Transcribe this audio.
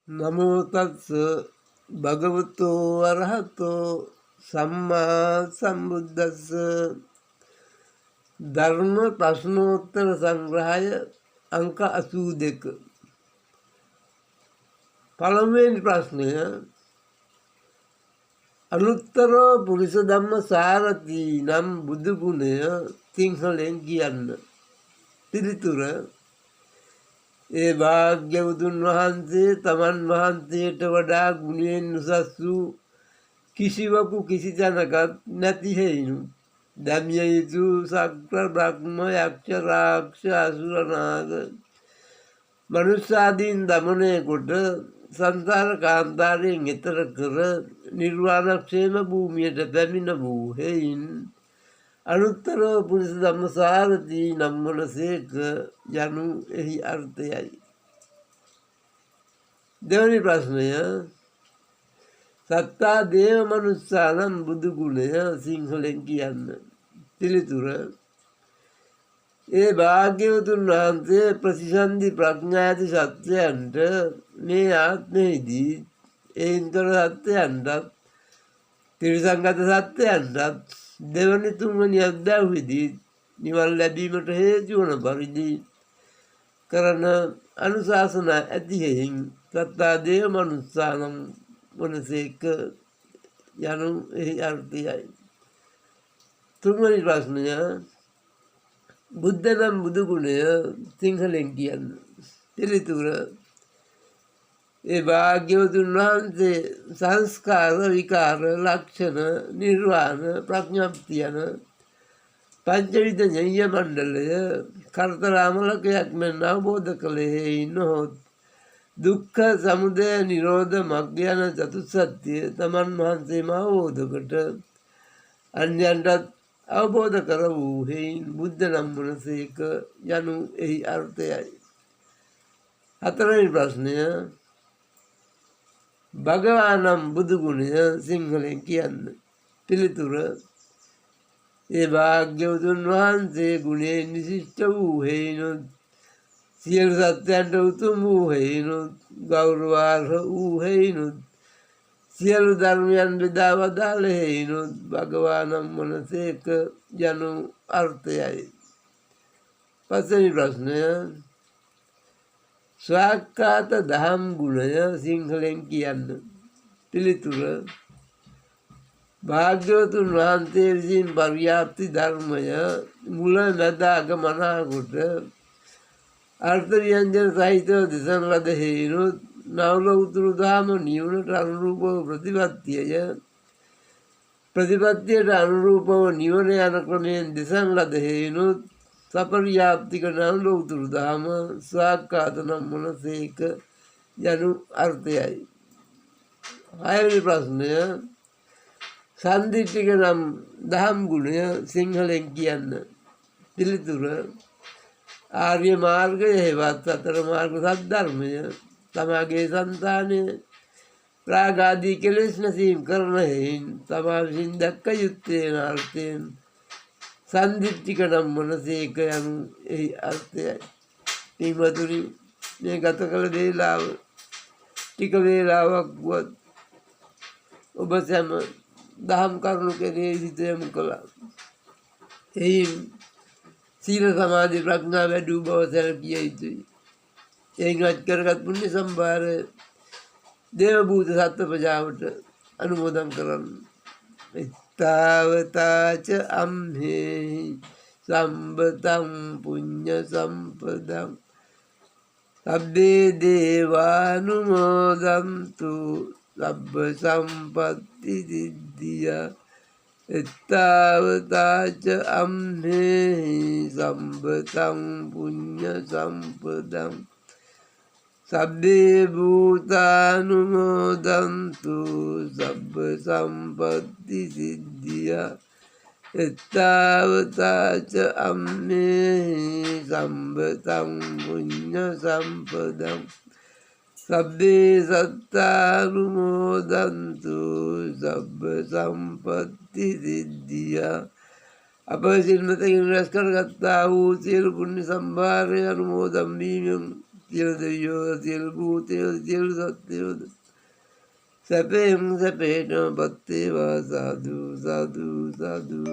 නමෝ තස්ස භගවතෝ අරහතෝ සම්මා සම්බුද්දස්ස. ධර්ම ප්‍රශ්නෝත්තර සංග්‍රහය අංක 82. පළමුවෙනි ප්‍රශ්නය, අනුත්තර පුරිස ධම්ම සාරති නම් බුදු ගුණය සිංහලෙන් කියන්න. පිළිතුර, ඒ භාග්‍යවතුන් වහන්සේ තමන් වහන්සේට වඩා ගුණයෙන් උසස් වූ කිසිවකු කිසි තැනකත් නැති හේයිනු. දමිය යුතු සක්‍ර බ්‍රහ්ම යක්ෂ රාක්ෂ අසුර නාග මනුෂ්‍යාදීන් දමනය කොට සංසාර කාන්තාරයෙන් එතර කර නිර්වාණක්ෂේම භූමියට පැමිණ වූ හේයින් අනුත්තර පුරිස ධම්ම සාරති නම් වනසේක යනු එහි අර්ථයයි. දෙවැනි ප්‍රශ්නය, සත්තා දේව මනුස්සානම් බුදු ගුණය සිංහලෙන් කියන්න. පිළිතුර, ඒ භාග්‍යවතුන් වහන්සේ ප්‍රතිසන්දි ප්‍රඥා ඇති සත්වයන්ට මේ ආත්මයේදී ඒන්තර සත්වයන්ටත් තිරිසංගත සත්වයන්ටත් දෙවනි තුන්වැනි අද්දැව්වේදී නිවන් ලැබීමට හේතු වන පරිදි කරන අනුශාසනා ඇති හේයින් සත්තා දේව මනුස්සානම් වනසේක යනු එහි අර්ථයයි. තුන්වැනි ප්‍රශ්නය, බුද්ධ නම් බුදු ගුණය සිංහලෙන් කියන්න. පිළිතුර, ඒ භාග්‍යවතුන් වහන්සේ සංස්කාර විකාර ලක්ෂණ නිර්වාණ ප්‍රඥප්ති යන පංචවිධ ඤෙය්‍ය මණ්ඩලය කරතරාමලකයක් මෙන් අවබෝධ කළේ නොහොත් දුක්ඛ සමුදය නිරෝධ මග්ග යන චතුස්සත්‍ය තමන් වහන්සේම අවබෝධ කොට අන්‍යයන්ටත් අවබෝධ කර වූ හේයින් බුද්ධ නම් වනසේක යනු එහි අර්ථයයි. හතරවෙනි ප්‍රශ්නය, භගවානම් බුදු ගුණය සිංහලෙන් කියන්න. පිළිතුර, ඒ භාග්‍යවතුන් වහන්සේ ගුණයෙන් විශිෂ්ට වූ හේයිනුත් සියලු සත්‍යයන්ට උතුම් වූ හේයිනුත් ගෞරවාර්හ වූ හේයිනුත් සියලු ධර්මයන් බෙදා වදාළ හේයිනුත් භගවානම් වනසේක යනු අර්ථයයි. පස්වෙනි ප්‍රශ්නය, ස්වාක්ඛාත දහම් ගුණය සිංහලෙන් කියන්න. පිළිතුර, භාග්‍යවතුන් වහන්සේ විසින් පර්යාප්ති ධර්මය මුල මැද අග මනා කොට අර්ථ ව්‍යංජන සහිතව දෙසන ලද හේයිනුත් නවලෝතුරු දහම නිවනට අනුරූපව ප්‍රතිපත්තියට අනුරූපව නිවන යන ක්‍රමයෙන් දෙසන ලද හේයිනුත් සපරියාප්තික නවලෝතුරු දහම ස්වාක්ඛාත නම් වනසේක යනු අර්ථයයි. හයවෙනි ප්‍රශ්නය, සන්දිට්ඨික නම් දහම් ගුණය සිංහලෙන් කියන්න. පිළිතුර, ආර්ය මාර්ගය හෙවත් සතර මාර්ග සද්ධර්මය තමාගේ సంతානය රාගාදී කෙලෙස් නැසීම් කරන හේයින් තමා විසින් දැක්ක යුත්තේ අර්ථයෙන් සන්දිට්ඨික නම් වනසේක යනු එහි අර්ථයයි. පින්වතුනි, මේ ගත කළ වේලාව ටික වේලාවක් වුවත් ඔබ සැම දහම් කරුණු කෙරෙහි සිත යොමු කළා. එයින් සීල සමාධි ප්‍රඥා වැඩි බව සැලකිය යුතුයි. එයින් රැස් කරගත් පුණ්‍ය සම්භාරය දේව භූත සත්ත්ව ප්‍රජාවට අනුමෝදන් කරන්න. තාවතාච අම්හෙහි සම්බතං පුඤ්ඤ සම්පදං සබ්බේ දේවානුමෝදන්තු සබ්බ සම්පත්ති සිද්ධියා. එත්තාවතාච අම්හෙහි සම්බතං පුඤ්ඤ සම්පදං සබ්බේ භූතානුමෝදන්තු සබ්බ සම්පත්ති සිද්ධියා. එත්තාවතාච අම්හෙහි සම්බතං පුඤ්ඤ සම්පදං සබ්බේ සත්තානුමෝදන්තු සබ්බ සම්පත්ති සිද්ධියා. අප විසින් මෙතකින් රැස් කරගත්තා වූ සියලු පුණ්‍ය සම්භාරය අනුමෝදන් වීමෙන් සියලු දෙවියෝ සියලු භූතයෝ සියලු සත්ත්වයෝද සැපයෙන් සැපේටම පත් වේවා සාදු සාදු සාදු